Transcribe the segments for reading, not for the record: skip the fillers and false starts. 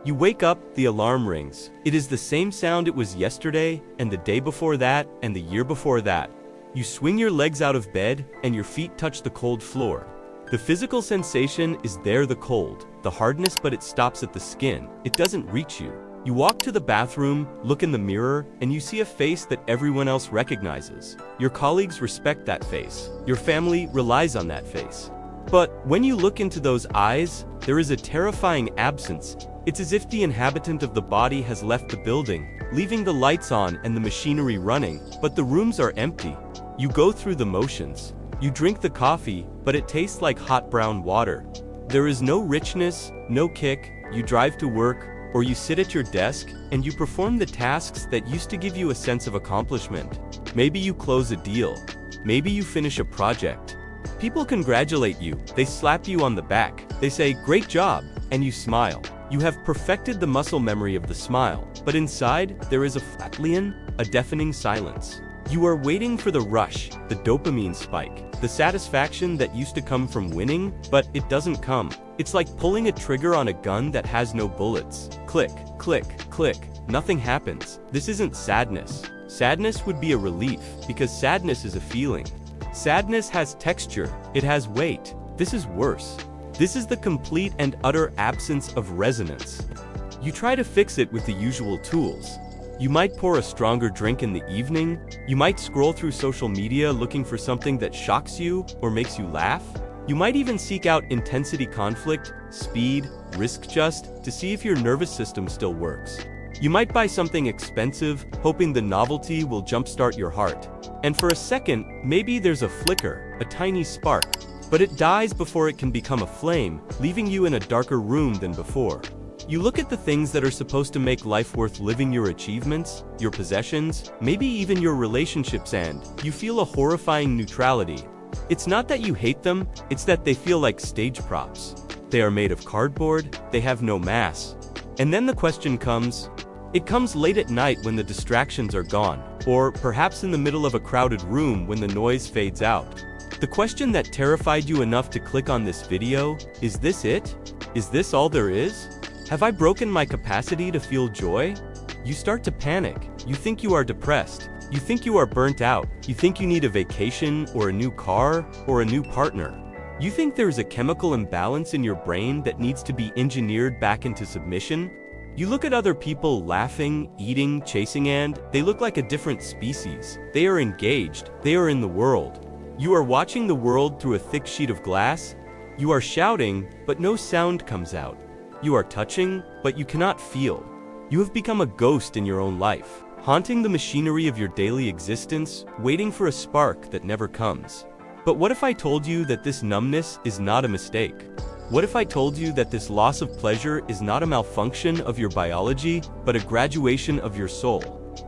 You wake up, the alarm rings. It is the same sound it was yesterday, and the day before that, and the year before that. You swing your legs out of bed, and your feet touch the cold floor. The physical sensation is there, the cold, the hardness, but it stops at the skin. It doesn't reach you. You walk to the bathroom, look in the mirror, and you see a face that everyone else recognizes. Your colleagues respect that face. Your family relies on that face. But when you look into those eyes, there is a terrifying absence. It's as if the inhabitant of the body has left the building, leaving the lights on and the machinery running, but the rooms are empty. You go through the motions. You drink the coffee, but it tastes like hot brown water. There is no richness, no kick. You drive to work, or you sit at your desk, and you perform the tasks that used to give you a sense of accomplishment. Maybe you close a deal. Maybe you finish a project. People congratulate you. They slap you on the back. They say, "Great job," and you smile. You have perfected the muscle memory of the smile, but inside, there is a flatlian, a deafening silence. You are waiting for the rush, the dopamine spike, the satisfaction that used to come from winning, but it doesn't come. It's like pulling a trigger on a gun that has no bullets. Click, click, click. Nothing happens. This isn't sadness. Sadness would be a relief, because sadness is a feeling. Sadness has texture. It has weight. This is worse. This is the complete and utter absence of resonance. You try to fix it with the usual tools. You might pour a stronger drink in the evening. You might scroll through social media looking for something that shocks you or makes you laugh. You might even seek out intensity conflict, speed, risk just, to see if your nervous system still works. You might buy something expensive, hoping the novelty will jumpstart your heart. And for a second, maybe there's a flicker, a tiny spark. But it dies before it can become a flame, leaving you in a darker room than before. You look at the things that are supposed to make life worth living, your achievements, your possessions, maybe even your relationships, and you feel a horrifying neutrality. It's not that you hate them, it's that they feel like stage props. They are made of cardboard, they have no mass. And then the question comes. It comes late at night when the distractions are gone, or perhaps in the middle of a crowded room when the noise fades out. The question that terrified you enough to click on this video, is this it? Is this all there is? Have I broken my capacity to feel joy? You start to panic. You think you are depressed. You think you are burnt out. You think you need a vacation or a new car or a new partner. You think there's a chemical imbalance in your brain that needs to be engineered back into submission. You look at other people laughing, eating, chasing, and they look like a different species. They are engaged. They are in the world. You are watching the world through a thick sheet of glass. You are shouting, but no sound comes out. You are touching, but you cannot feel. You have become a ghost in your own life, haunting the machinery of your daily existence, waiting for a spark that never comes. But what if I told you that this numbness is not a mistake? What if I told you that this loss of pleasure is not a malfunction of your biology, but a graduation of your soul?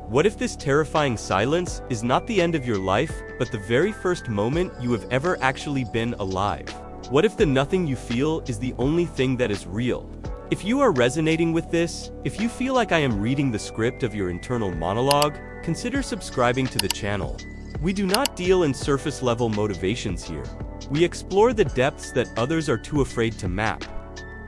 What if this terrifying silence is not the end of your life, but the very first moment you have ever actually been alive? What if the nothing you feel is the only thing that is real? If you are resonating with this, if you feel like I am reading the script of your internal monologue, consider subscribing to the channel. We do not deal in surface-level motivations here. We explore the depths that others are too afraid to map.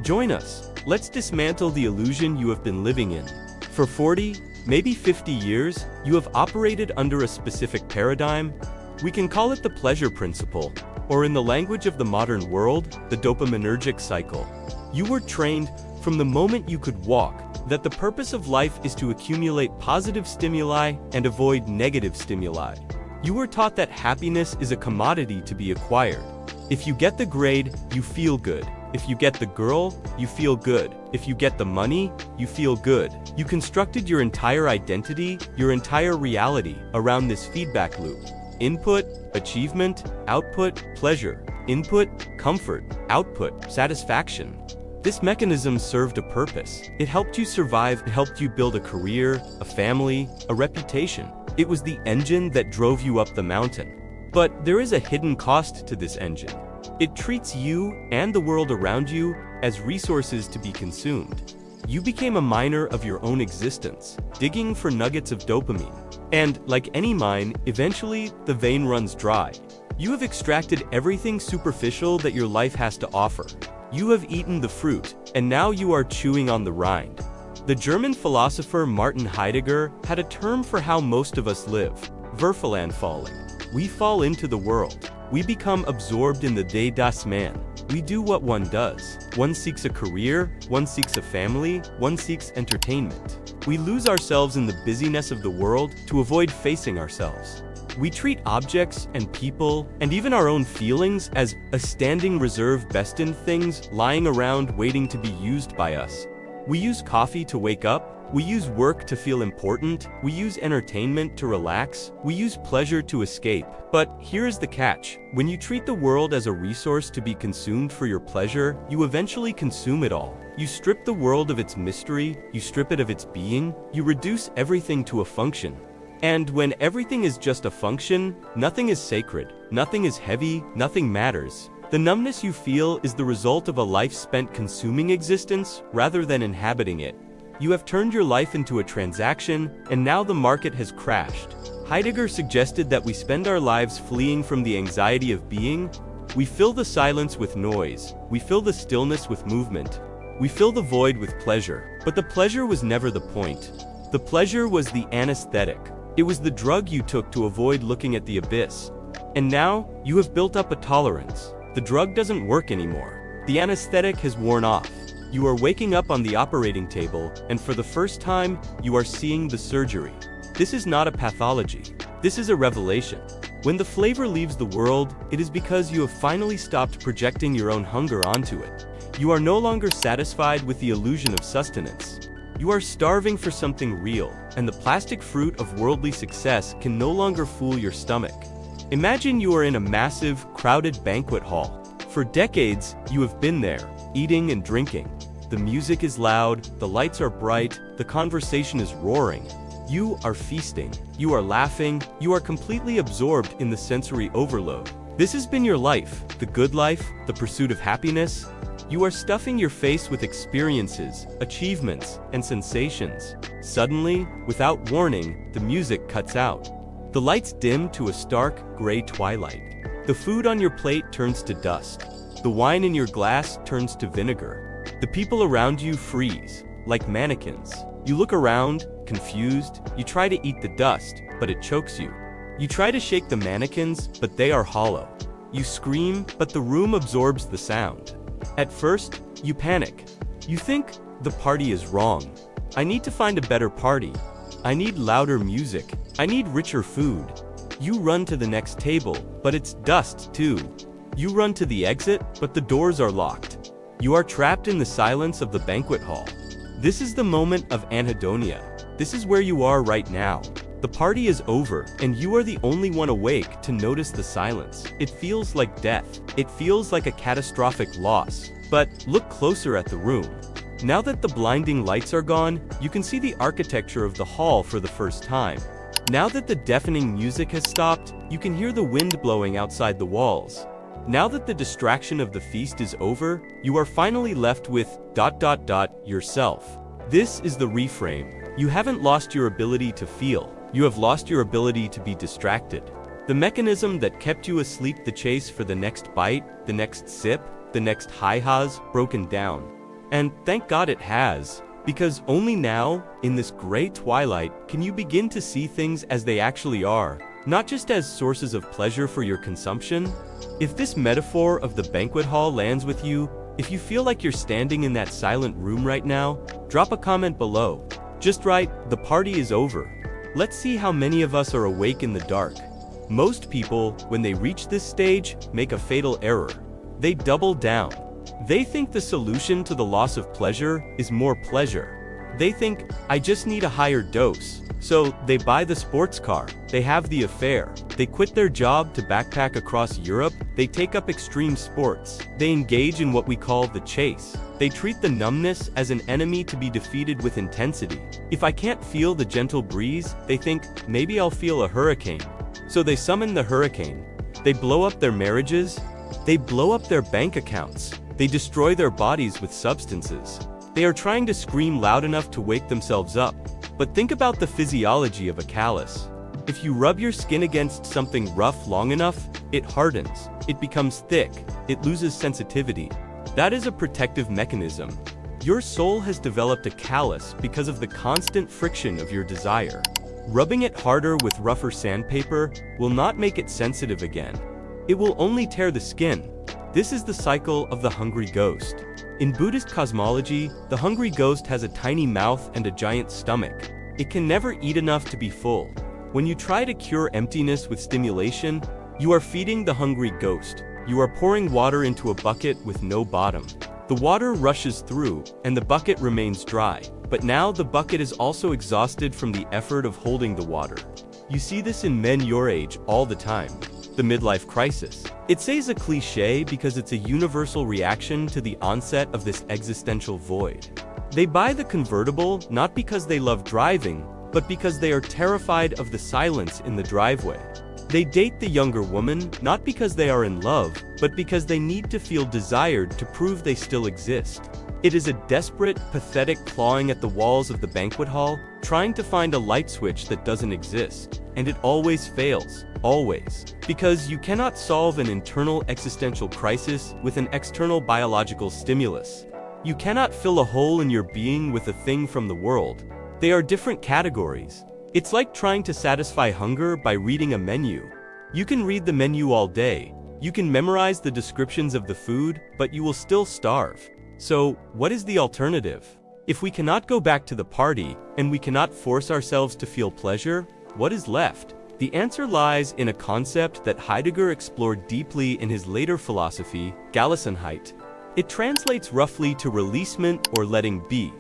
Join us. Let's dismantle the illusion you have been living in. For 40, maybe 50 years, you have operated under a specific paradigm. We can call it the pleasure principle, or in the language of the modern world, the dopaminergic cycle. You were trained, from the moment you could walk, that the purpose of life is to accumulate positive stimuli and avoid negative stimuli. You were taught that happiness is a commodity to be acquired. If you get the grade, you feel good. If you get the girl, you feel good. If you get the money, you feel good. You constructed your entire identity, your entire reality, around this feedback loop. Input, achievement, output, pleasure. Input, comfort, output, satisfaction. This mechanism served a purpose. It helped you survive, it helped you build a career, a family, a reputation. It was the engine that drove you up the mountain. But there is a hidden cost to this engine. It treats you and the world around you as resources to be consumed. You became a miner of your own existence, digging for nuggets of dopamine. And, like any mine, eventually the vein runs dry. You have extracted everything superficial that your life has to offer. You have eaten the fruit, and now you are chewing on the rind. The German philosopher Martin Heidegger had a term for how most of us live: falling. We fall into the world. We become absorbed in the Day das Man. We do what one does. One seeks a career, one seeks a family, one seeks entertainment. We lose ourselves in the busyness of the world to avoid facing ourselves. We treat objects and people, and even our own feelings, as a standing reserve destined things lying around waiting to be used by us. We use coffee to wake up. We use work to feel important. We use entertainment to relax. We use pleasure to escape. But here is the catch. When you treat the world as a resource to be consumed for your pleasure, you eventually consume it all. You strip the world of its mystery. You strip it of its being. You reduce everything to a function. And when everything is just a function, nothing is sacred, nothing is heavy, nothing matters. The numbness you feel is the result of a life spent consuming existence rather than inhabiting it. You have turned your life into a transaction, and now the market has crashed. Heidegger suggested that we spend our lives fleeing from the anxiety of being. We fill the silence with noise. We fill the stillness with movement. We fill the void with pleasure. But the pleasure was never the point. The pleasure was the anesthetic. It was the drug you took to avoid looking at the abyss. And now, you have built up a tolerance. The drug doesn't work anymore. The anesthetic has worn off. You are waking up on the operating table, and for the first time, you are seeing the surgery. This is not a pathology. This is a revelation. When the flavor leaves the world, it is because you have finally stopped projecting your own hunger onto it. You are no longer satisfied with the illusion of sustenance. You are starving for something real, and the plastic fruit of worldly success can no longer fool your stomach. Imagine you are in a massive, crowded banquet hall. For decades, you have been there, eating and drinking. The music is loud, the lights are bright, the conversation is roaring. You are feasting. You are laughing. You are completely absorbed in the sensory overload. This has been your life, the good life, the pursuit of happiness. You are stuffing your face with experiences, achievements, and sensations. Suddenly, without warning, the music cuts out. The lights dim to a stark, gray twilight. The food on your plate turns to dust. The wine in your glass turns to vinegar. The people around you freeze, like mannequins. You look around, confused. You try to eat the dust, but it chokes you. You try to shake the mannequins, but they are hollow. You scream, but the room absorbs the sound. At first, you panic. You think, the party is wrong. I need to find a better party. I need louder music. I need richer food. You run to the next table, but it's dust too. You run to the exit, but the doors are locked. You are trapped in the silence of the banquet hall. This is the moment of anhedonia. This is where you are right now. The party is over, and you are the only one awake to notice the silence. It feels like death. It feels like a catastrophic loss. But look closer at the room. Now that the blinding lights are gone, you can see the architecture of the hall for the first time. Now that the deafening music has stopped, you can hear the wind blowing outside the walls. Now that the distraction of the feast is over, you are finally left with ... yourself. This is the reframe. You haven't lost your ability to feel. You have lost your ability to be distracted. The mechanism that kept you asleep, the chase for the next bite, the next sip, the next high has broken down. And thank God it has, because only now, in this gray twilight, can you begin to see things as they actually are, not just as sources of pleasure for your consumption. If this metaphor of the banquet hall lands with you, if you feel like you're standing in that silent room right now, drop a comment below. Just write, the party is over. Let's see how many of us are awake in the dark. Most people, when they reach this stage, make a fatal error. They double down. They think the solution to the loss of pleasure is more pleasure. They think, I just need a higher dose. So, they buy the sports car, they have the affair, they quit their job to backpack across Europe, they take up extreme sports, they engage in what we call the chase. They treat the numbness as an enemy to be defeated with intensity. If I can't feel the gentle breeze, they think, maybe I'll feel a hurricane. So they summon the hurricane. They blow up their marriages. They blow up their bank accounts. They destroy their bodies with substances. They are trying to scream loud enough to wake themselves up. But think about the physiology of a callus. If you rub your skin against something rough long enough, it hardens. It becomes thick. It loses sensitivity. That is a protective mechanism. Your soul has developed a callus because of the constant friction of your desire. Rubbing it harder with rougher sandpaper will not make it sensitive again. It will only tear the skin. This is the cycle of the hungry ghost. In Buddhist cosmology, the hungry ghost has a tiny mouth and a giant stomach. It can never eat enough to be full. When you try to cure emptiness with stimulation, you are feeding the hungry ghost. You are pouring water into a bucket with no bottom. The water rushes through, and the bucket remains dry. But now the bucket is also exhausted from the effort of holding the water. You see this in men your age all the time. The midlife crisis. It says a cliché because it's a universal reaction to the onset of this existential void. They buy the convertible not because they love driving, but because they are terrified of the silence in the driveway. They date the younger woman not because they are in love, but because they need to feel desired to prove they still exist. It is a desperate, pathetic clawing at the walls of the banquet hall, trying to find a light switch that doesn't exist. And it always fails. Always. Because you cannot solve an internal existential crisis with an external biological stimulus. You cannot fill a hole in your being with a thing from the world. They are different categories. It's like trying to satisfy hunger by reading a menu. You can read the menu all day. You can memorize the descriptions of the food, but you will still starve. So, what is the alternative? If we cannot go back to the party, and we cannot force ourselves to feel pleasure, what is left? The answer lies in a concept that Heidegger explored deeply in his later philosophy, Gelassenheit. It translates roughly to releasement or letting be.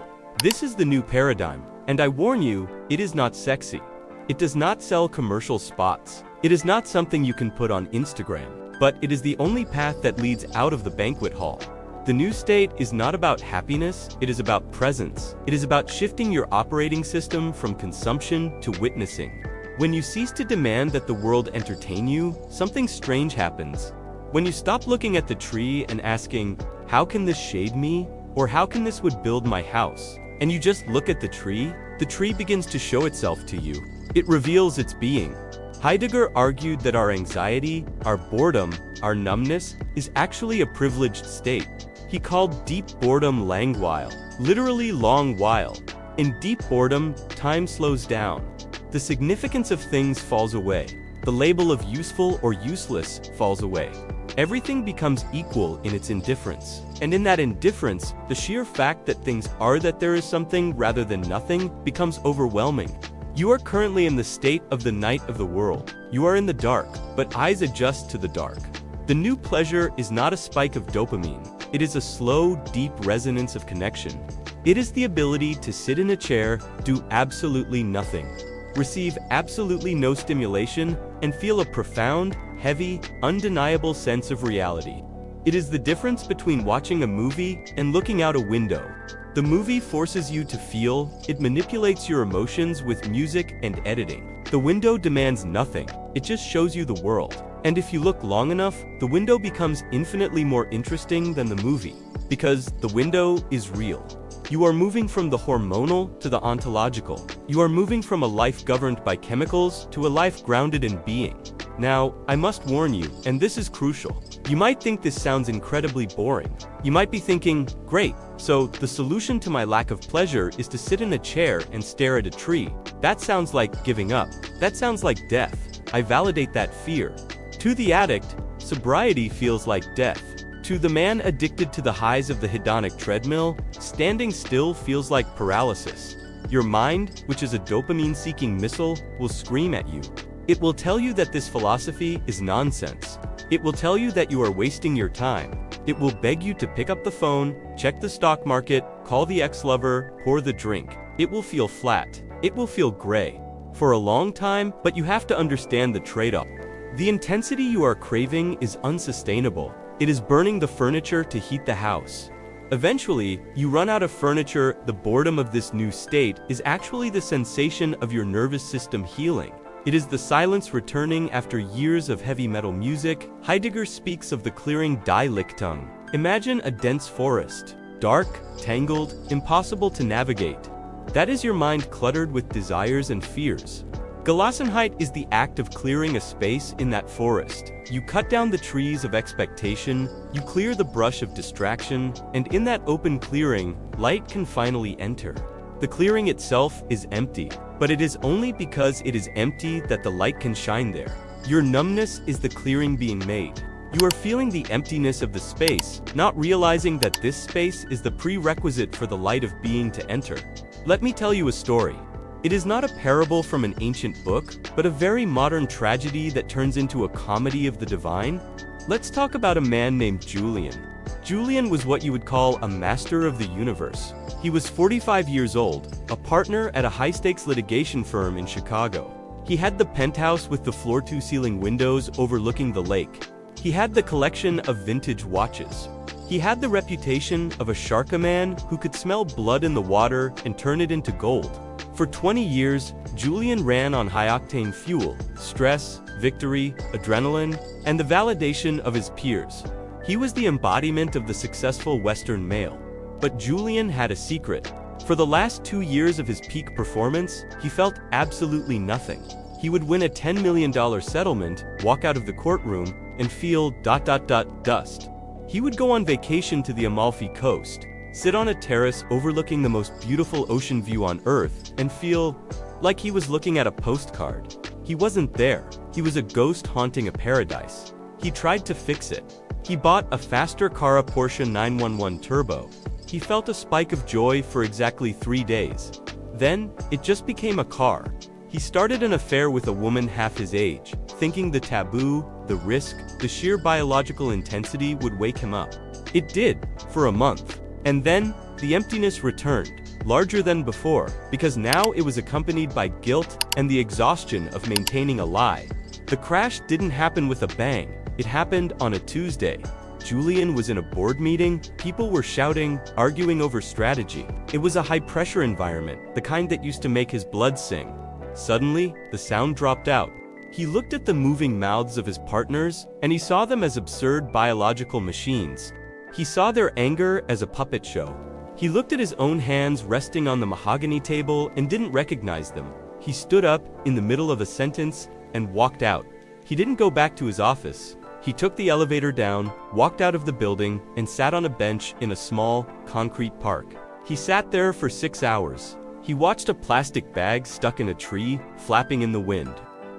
This is the new paradigm, and I warn you, it is not sexy. It does not sell commercial spots. It is not something you can put on Instagram, but it is the only path that leads out of the banquet hall. The new state is not about happiness, it is about presence. It is about shifting your operating system from consumption to witnessing. When you cease to demand that the world entertain you, something strange happens. When you stop looking at the tree and asking, how can this shade me? Or how can this wood build my house? And you just look at the tree begins to show itself to you. It reveals its being. Heidegger argued that our anxiety, our boredom, our numbness is actually a privileged state. He called deep boredom Langweil, literally long while. In deep boredom, time slows down. The significance of things falls away. The label of useful or useless falls away. Everything becomes equal in its indifference. And in that indifference, the sheer fact that things are that there is something rather than nothing becomes overwhelming. You are currently in the state of the night of the world. You are in the dark, but eyes adjust to the dark. The new pleasure is not a spike of dopamine. It is a slow, deep resonance of connection. It is the ability to sit in a chair, do absolutely nothing, receive absolutely no stimulation, and feel a profound, heavy, undeniable sense of reality. It is the difference between watching a movie and looking out a window. The movie forces you to feel, it manipulates your emotions with music and editing. The window demands nothing, it just shows you the world. And if you look long enough, the window becomes infinitely more interesting than the movie. Because the window is real. You are moving from the hormonal to the ontological. You are moving from a life governed by chemicals to a life grounded in being. Now, I must warn you, and this is crucial. You might think this sounds incredibly boring. You might be thinking, great, so the solution to my lack of pleasure is to sit in a chair and stare at a tree. That sounds like giving up. That sounds like death. I validate that fear. To the addict, sobriety feels like death. To the man addicted to the highs of the hedonic treadmill, standing still feels like paralysis. Your mind, which is a dopamine-seeking missile, will scream at you. It will tell you that this philosophy is nonsense. It will tell you that you are wasting your time. It will beg you to pick up the phone, check the stock market, call the ex-lover, pour the drink. It will feel flat. It will feel gray. For a long time, but you have to understand the trade-off. The intensity you are craving is unsustainable. It is burning the furniture to heat the house. Eventually, you run out of furniture. The boredom of this new state is actually the sensation of your nervous system healing. It is the silence returning after years of heavy metal music. Heidegger speaks of the clearing Die Lichtung. Imagine a dense forest, dark, tangled, impossible to navigate. That is your mind cluttered with desires and fears. Gelassenheit is the act of clearing a space in that forest. You cut down the trees of expectation, you clear the brush of distraction, and in that open clearing, light can finally enter. The clearing itself is empty, but it is only because it is empty that the light can shine there. Your numbness is the clearing being made. You are feeling the emptiness of the space, not realizing that this space is the prerequisite for the light of being to enter. Let me tell you a story. It is not a parable from an ancient book, but a very modern tragedy that turns into a comedy of the divine. Let's talk about a man named Julian. Julian was what you would call a master of the universe. He was 45 years old, a partner at a high-stakes litigation firm in Chicago. He had the penthouse with the floor-to-ceiling windows overlooking the lake. He had the collection of vintage watches. He had the reputation of a shark-a-man who could smell blood in the water and turn it into gold. For 20 years, Julian ran on high-octane fuel, stress, victory, adrenaline, and the validation of his peers. He was the embodiment of the successful Western male. But Julian had a secret. For the last 2 years of his peak performance, he felt absolutely nothing. He would win a $10 million settlement, walk out of the courtroom, and feel ... dust. He would go on vacation to the Amalfi Coast, sit on a terrace overlooking the most beautiful ocean view on Earth, and feel like he was looking at a postcard. He wasn't there. He was a ghost haunting a paradise. He tried to fix it. He bought a faster car, a Porsche 911 Turbo. He felt a spike of joy for exactly 3 days. Then, it just became a car. He started an affair with a woman half his age, thinking the taboo, the risk, the sheer biological intensity would wake him up. It did, for a month. And then, the emptiness returned, larger than before, because now it was accompanied by guilt and the exhaustion of maintaining a lie. The crash didn't happen with a bang. It happened on a Tuesday. Julian was in a board meeting, people were shouting, arguing over strategy. It was a high-pressure environment, the kind that used to make his blood sing. Suddenly, the sound dropped out. He looked at the moving mouths of his partners, and he saw them as absurd biological machines. He saw their anger as a puppet show. He looked at his own hands resting on the mahogany table and didn't recognize them. He stood up in the middle of a sentence and walked out. He didn't go back to his office. He took the elevator down, walked out of the building, and sat on a bench in a small, concrete park. He sat there for 6 hours. He watched a plastic bag stuck in a tree, flapping in the wind.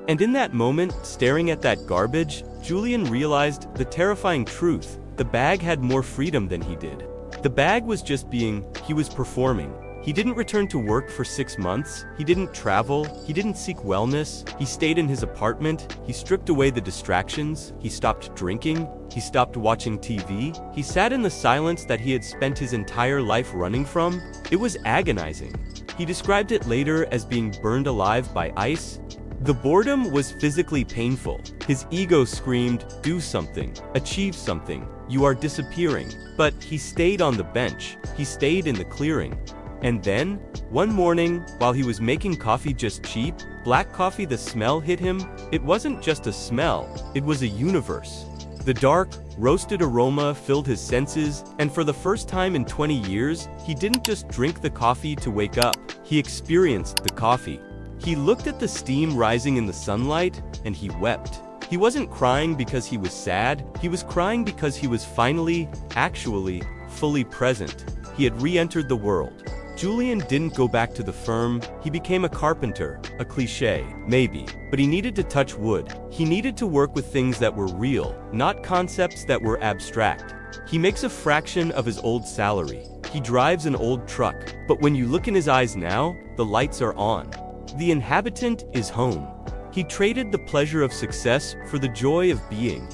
And in that moment, staring at that garbage, Julian realized the terrifying truth. The bag had more freedom than he did. The bag was just being, he was performing. He didn't return to work for 6 months, he didn't travel, he didn't seek wellness, he stayed in his apartment, he stripped away the distractions, he stopped drinking, he stopped watching TV, he sat in the silence that he had spent his entire life running from. It was agonizing. He described it later as being burned alive by ice. The boredom was physically painful. His ego screamed, "Do something, achieve something, you are disappearing." But he stayed on the bench, he stayed in the clearing. And then, one morning, while he was making coffee, just cheap, black coffee, the smell hit him. It wasn't just a smell, it was a universe. The dark, roasted aroma filled his senses, and for the first time in 20 years, he didn't just drink the coffee to wake up, he experienced the coffee. He looked at the steam rising in the sunlight, and he wept. He wasn't crying because he was sad, he was crying because he was finally, actually, fully present. He had re-entered the world. Julian didn't go back to the firm, he became a carpenter, a cliché, maybe, but he needed to touch wood. He needed to work with things that were real, not concepts that were abstract. He makes a fraction of his old salary. He drives an old truck, but when you look in his eyes now, the lights are on. The inhabitant is home. He traded the pleasure of success for the joy of being.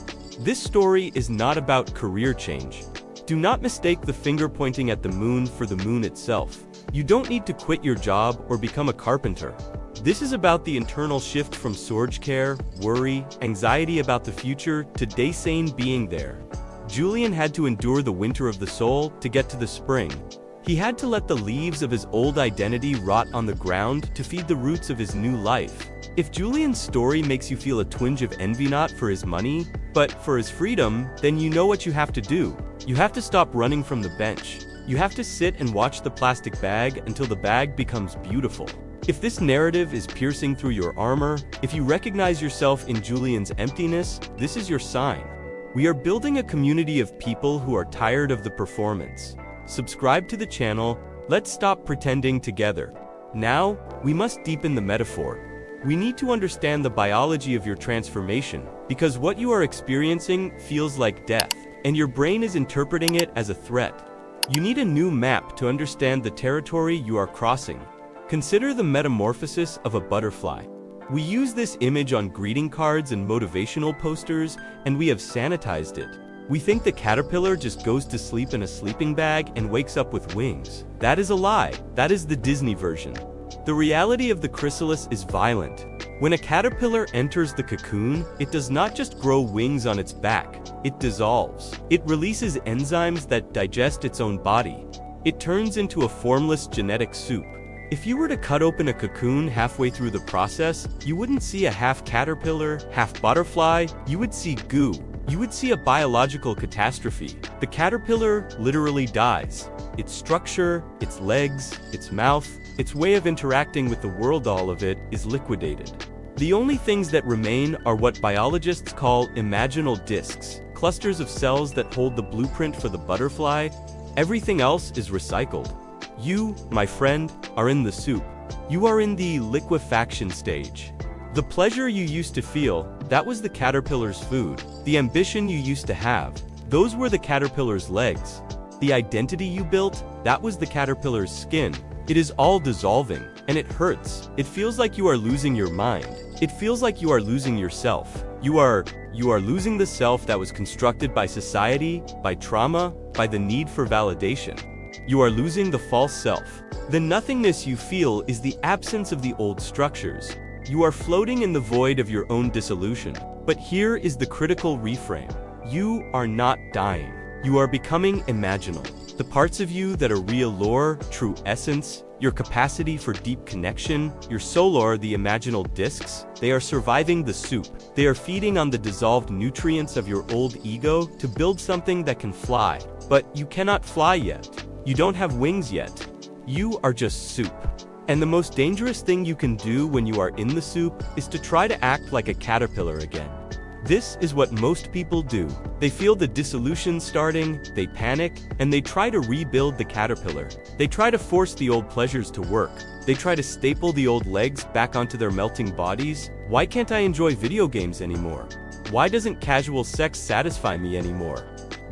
This story is not about career change. Do not mistake the finger pointing at the moon for the moon itself. You don't need to quit your job or become a carpenter. This is about the internal shift from surge care, worry, anxiety about the future, to daysane being there. Julian had to endure the winter of the soul to get to the spring. He had to let the leaves of his old identity rot on the ground to feed the roots of his new life. If Julian's story makes you feel a twinge of envy, not for his money, but for his freedom, then you know what you have to do. You have to stop running from the bench. You have to sit and watch the plastic bag until the bag becomes beautiful. If this narrative is piercing through your armor, if you recognize yourself in Julian's emptiness, this is your sign. We are building a community of people who are tired of the performance. Subscribe to the channel, let's stop pretending together. Now, we must deepen the metaphor. We need to understand the biology of your transformation, because what you are experiencing feels like death, and your brain is interpreting it as a threat. You need a new map to understand the territory you are crossing. Consider the metamorphosis of a butterfly. We use this image on greeting cards and motivational posters, and we have sanitized it. We think the caterpillar just goes to sleep in a sleeping bag and wakes up with wings. That is a lie. That is the Disney version. The reality of the chrysalis is violent. When a caterpillar enters the cocoon, it does not just grow wings on its back, it dissolves. It releases enzymes that digest its own body. It turns into a formless genetic soup. If you were to cut open a cocoon halfway through the process, you wouldn't see a half caterpillar, half butterfly, you would see goo. You would see a biological catastrophe. The caterpillar literally dies. Its structure, its legs, its mouth, its way of interacting with the world, all of it is liquidated. The only things that remain are what biologists call imaginal discs, clusters of cells that hold the blueprint for the butterfly. Everything else is recycled. You, my friend, are in the soup. You are in the liquefaction stage. The pleasure you used to feel, that was the caterpillar's food. The ambition you used to have, those were the caterpillar's legs. The identity you built, that was the caterpillar's skin. It is all dissolving, and it hurts. It feels like you are losing your mind. It feels like you are losing yourself. You are losing the self that was constructed by society, by trauma, by the need for validation. You are losing the false self. The nothingness you feel is the absence of the old structures. You are floating in the void of your own dissolution. But here is the critical reframe. You are not dying. You are becoming imaginal. The parts of you that are real lore, true essence, your capacity for deep connection, your solar, the imaginal discs, they are surviving the soup. They are feeding on the dissolved nutrients of your old ego to build something that can fly. But you cannot fly yet. You don't have wings yet. You are just soup. And the most dangerous thing you can do when you are in the soup is to try to act like a caterpillar again. This is what most people do. They feel the dissolution starting, they panic, and they try to rebuild the caterpillar. They try to force the old pleasures to work. They try to staple the old legs back onto their melting bodies. Why can't I enjoy video games anymore? Why doesn't casual sex satisfy me anymore?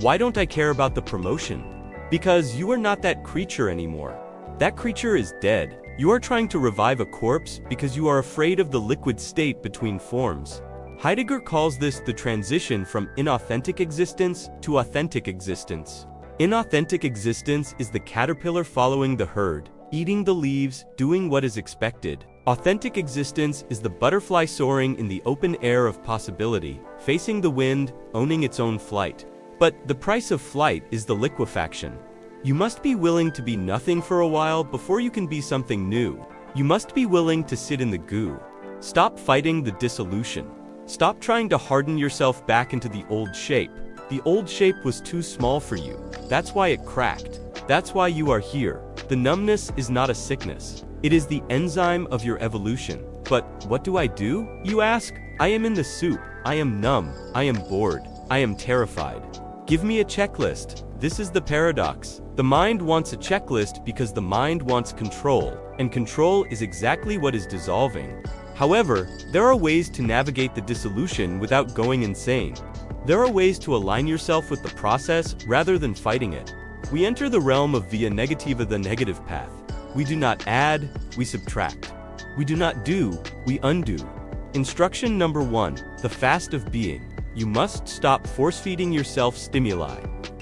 Why don't I care about the promotion? Because you are not that creature anymore. That creature is dead. You are trying to revive a corpse because you are afraid of the liquid state between forms. Heidegger calls this the transition from inauthentic existence to authentic existence. Inauthentic existence is the caterpillar following the herd, eating the leaves, doing what is expected. Authentic existence is the butterfly soaring in the open air of possibility, facing the wind, owning its own flight. But the price of flight is the liquefaction. You must be willing to be nothing for a while before you can be something new. You must be willing to sit in the goo. Stop fighting the dissolution. Stop trying to harden yourself back into the old shape. The old shape was too small for you. That's why it cracked. That's why you are here. The numbness is not a sickness. It is the enzyme of your evolution. But what do I do, you ask? I am in the soup. I am numb. I am bored. I am terrified. Give me a checklist. This is the paradox. The mind wants a checklist because the mind wants control, and control is exactly what is dissolving. However, there are ways to navigate the dissolution without going insane. There are ways to align yourself with the process rather than fighting it. We enter the realm of via negativa, the negative path. We do not add, we subtract. We do not do, we undo. Instruction number 1, the fast of being. You must stop force-feeding yourself stimuli.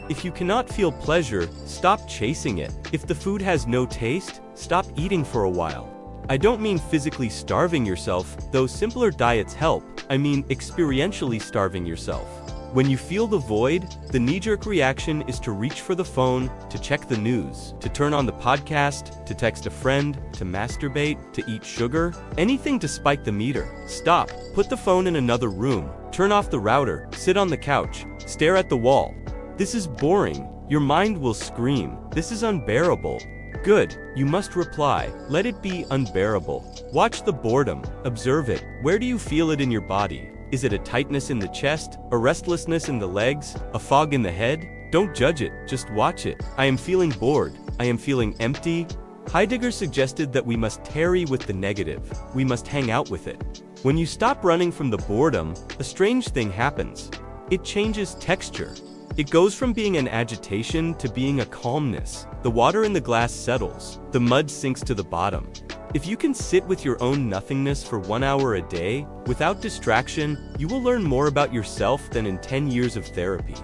If you cannot feel pleasure, stop chasing it. If the food has no taste, stop eating for a while. I don't mean physically starving yourself, though simpler diets help. I mean experientially starving yourself. When you feel the void, the knee-jerk reaction is to reach for the phone, to check the news, to turn on the podcast, to text a friend, to masturbate, to eat sugar, anything to spike the meter. Stop. Put the phone in another room. Turn off the router. Sit on the couch. Stare at the wall. This is boring. Your mind will scream. This is unbearable. Good, you must reply. Let it be unbearable. Watch the boredom. Observe it. Where do you feel it in your body? Is it a tightness in the chest? A restlessness in the legs? A fog in the head? Don't judge it, just watch it. I am feeling bored. I am feeling empty. Heidegger suggested that we must tarry with the negative. We must hang out with it. When you stop running from the boredom, a strange thing happens. It changes texture. It goes from being an agitation to being a calmness. The water in the glass settles. The mud sinks to the bottom. If you can sit with your own nothingness for 1 hour a day, without distraction, you will learn more about yourself than in 10 years of therapy.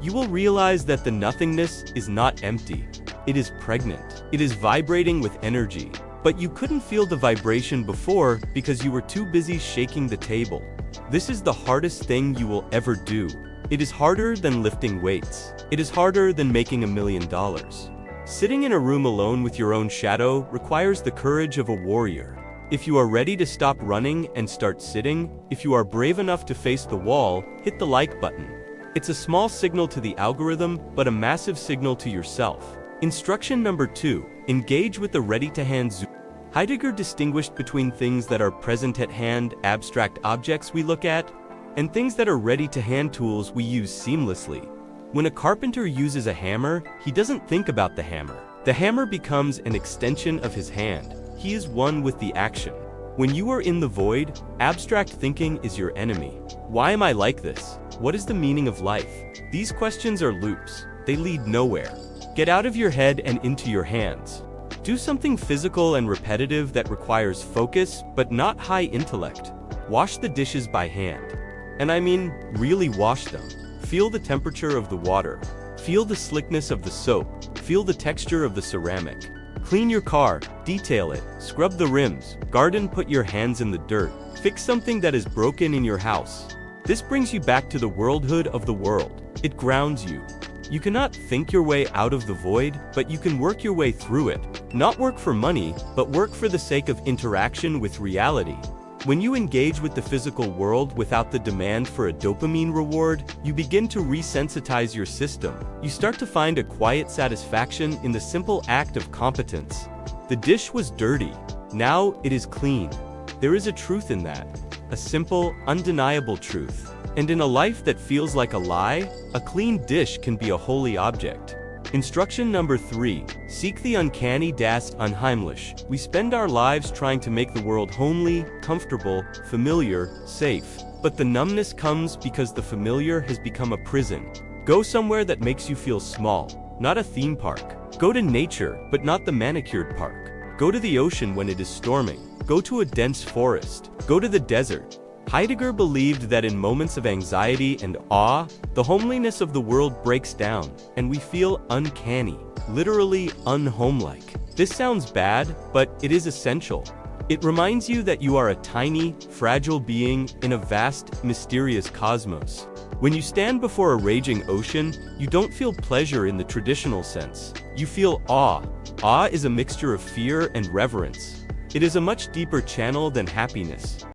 You will realize that the nothingness is not empty. It is pregnant. It is vibrating with energy. But you couldn't feel the vibration before because you were too busy shaking the table. This is the hardest thing you will ever do. It is harder than lifting weights. It is harder than making $1 million. Sitting in a room alone with your own shadow requires the courage of a warrior. If you are ready to stop running and start sitting, if you are brave enough to face the wall, hit the like button. It's a small signal to the algorithm, but a massive signal to yourself. Instruction number 2, engage with the ready-to-hand zoom. Heidegger distinguished between things that are present at hand, abstract objects we look at, and things that are ready-to-hand tools we use seamlessly. When a carpenter uses a hammer, he doesn't think about the hammer. The hammer becomes an extension of his hand. He is one with the action. When you are in the void, abstract thinking is your enemy. Why am I like this? What is the meaning of life? These questions are loops. They lead nowhere. Get out of your head and into your hands. Do something physical and repetitive that requires focus, but not high intellect. Wash the dishes by hand. And I mean, really wash them. Feel the temperature of the water. Feel the slickness of the soap. Feel the texture of the ceramic. Clean your car, detail it, scrub the rims, garden, put your hands in the dirt. Fix something that is broken in your house. This brings you back to the worldhood of the world. It grounds you. You cannot think your way out of the void, but you can work your way through it. Not work for money, but work for the sake of interaction with reality. When you engage with the physical world without the demand for a dopamine reward, you begin to resensitize your system. You start to find a quiet satisfaction in the simple act of competence. The dish was dirty. Now it is clean. There is a truth in that. A simple, undeniable truth. And in a life that feels like a lie, a clean dish can be a holy object. Instruction number 3, seek the uncanny, das Unheimliche. We spend our lives trying to make the world homely, comfortable, familiar, safe. But the numbness comes because the familiar has become a prison. Go somewhere that makes you feel small, not a theme park. Go to nature, but not the manicured park. Go to the ocean when it is storming. Go to a dense forest. Go to the desert. Heidegger believed that in moments of anxiety and awe, the homeliness of the world breaks down, and we feel uncanny, literally unhomelike. This sounds bad, but it is essential. It reminds you that you are a tiny, fragile being in a vast, mysterious cosmos. When you stand before a raging ocean, you don't feel pleasure in the traditional sense. You feel awe. Awe is a mixture of fear and reverence. It is a much deeper channel than happiness.